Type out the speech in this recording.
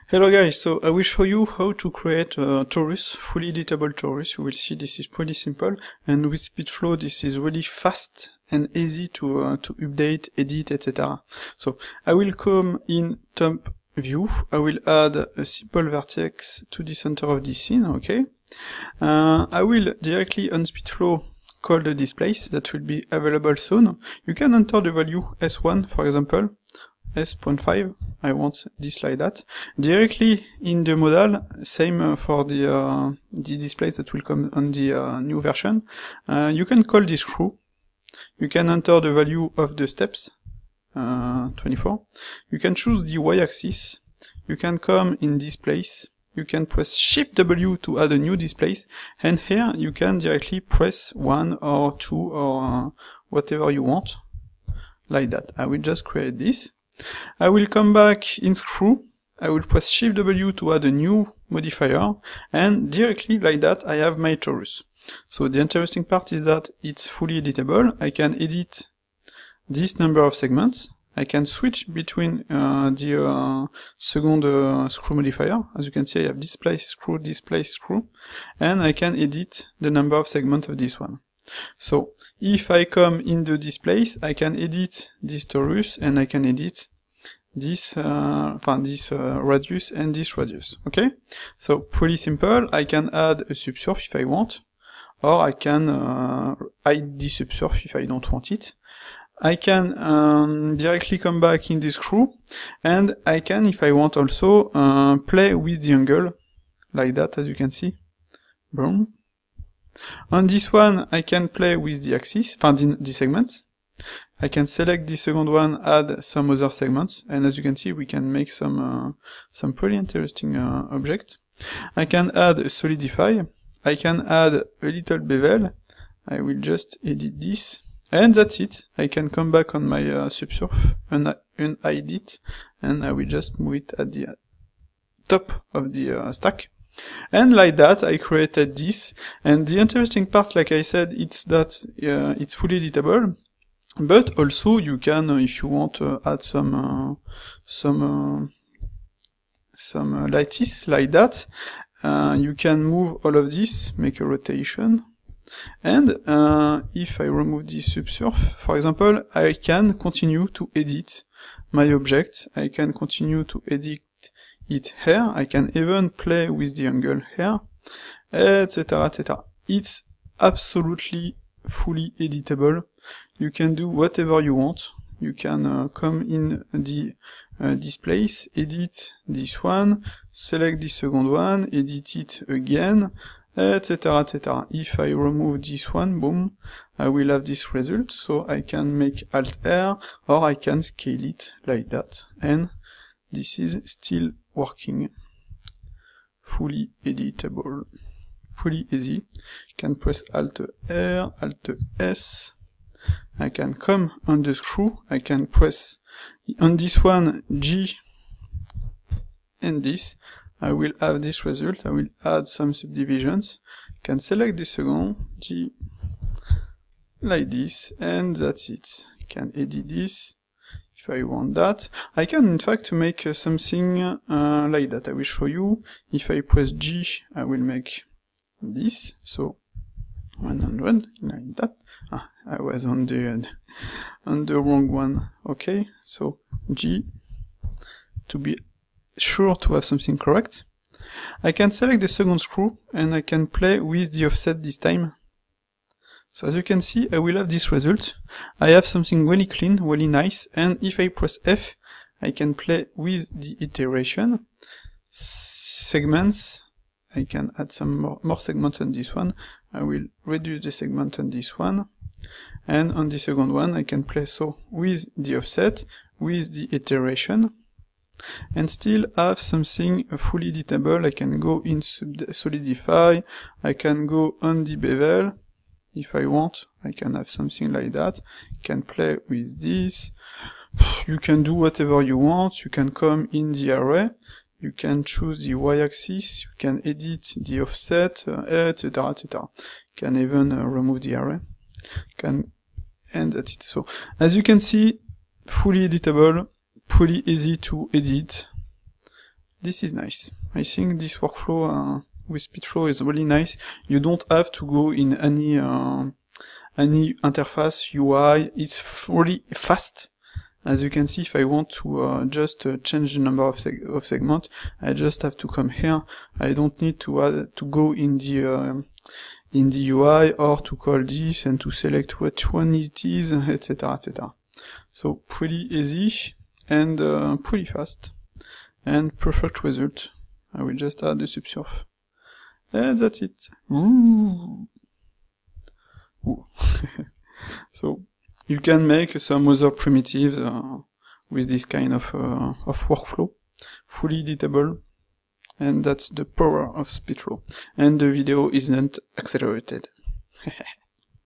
Hello guys, so I will show you how to create a torus, fully editable torus. You will see this is pretty simple, and with SpeedFlow this is really fast and easy to update, edit, etc. So I will come in top view, I will add a simple vertex to the center of this scene, okay? I will directly on SpeedFlow call the displace that will be available soon. You can enter the value S1, for example, S.5, I want this like that. Directly in the modal, same for the displays that will come on the new version. You can call this screw. You can enter the value of the steps, 24. You can choose the y-axis. You can come in displace. You can press Shift W to add a new displace, and here you can directly press 1 or 2 or whatever you want, like that. I will just create this. I will come back in screw, I will press Shift W to add a new modifier, and directly like that I have my torus. So the interesting part is that it's fully editable. I can edit this number of segments, I can switch between the second screw modifier. As you can see, I have displace, screw, and I can edit the number of segments of this one. So, if I come in the displace, I can edit this torus, and I can edit this, radius and this radius, okay? So, pretty simple. I can add a subsurf if I want, or I can hide the subsurf if I don't want it. I can directly come back in the screw, and I can, if I want also, play with the angle, like that, as you can see. Boom. On this one, I can play with the axis, the segments. I can select the second one, add some other segments, and as you can see, we can make some pretty interesting objects. I can add a solidify. I can add a little bevel. I will just edit this, and that's it. I can come back on my subsurf and hide it, and I will just move it at the top of the stack. And like that, I created this, and the interesting part, like I said, it's that it's fully editable, but also you can, if you want, add some lattice, like that. You can move all of this, make a rotation, and if I remove this subsurf, for example, I can continue to edit my object, I can continue to edit it here, I can even play with the angle here, etc, etc. It's absolutely fully editable. You can do whatever you want. You can come in the displace, edit this one, select the second one, edit it again, etc, etc. If I remove this one, boom, I will have this result, so I can make Alt-R, or I can scale it like that, and this is still working. Fully editable. Pretty easy. You can press Alt-R, Alt-S. I can come on the screw. I can press on this one G and this. I will have this result. I will add some subdivisions. I can select the second G like this, and that's it. I can edit this. If I want that, I can in fact make something like that. I will show you. If I press G, I will make this, so 100, like that. Ah, I was on the wrong one. Okay, so G, to be sure to have something correct. I can select the second screw, and I can play with the offset this time. So as you can see, I will have this result. I have something really clean, really nice, and if I press F, I can play with the iteration. Segments, I can add some more segments on this one. I will reduce the segment on this one, and on the second one, I can play so with the offset, with the iteration, and still have something fully editable. I can go in solidify, I can go on the bevel. If I want, I can have something like that. You can play with this. You can do whatever you want. You can come in the array. You can choose the y-axis. You can edit the offset, etc, etc. You can even remove the array. And that's it. So, as you can see, fully editable, pretty easy to edit. this is nice. I think this workflow with SpeedFlow is really nice. You don't have to go in any interface UI. It's really fast. As you can see, if I want to just change the number of segments, I just have to come here. I don't need to go in the UI or to call this and to select which one it is, etc., etc. So pretty easy and pretty fast and perfect result. I will just add the subsurf. And that's it. Ooh. Ooh. So you can make some other primitives with this kind of workflow, fully editable, and that's the power of SpeedFlow. And the video isn't accelerated.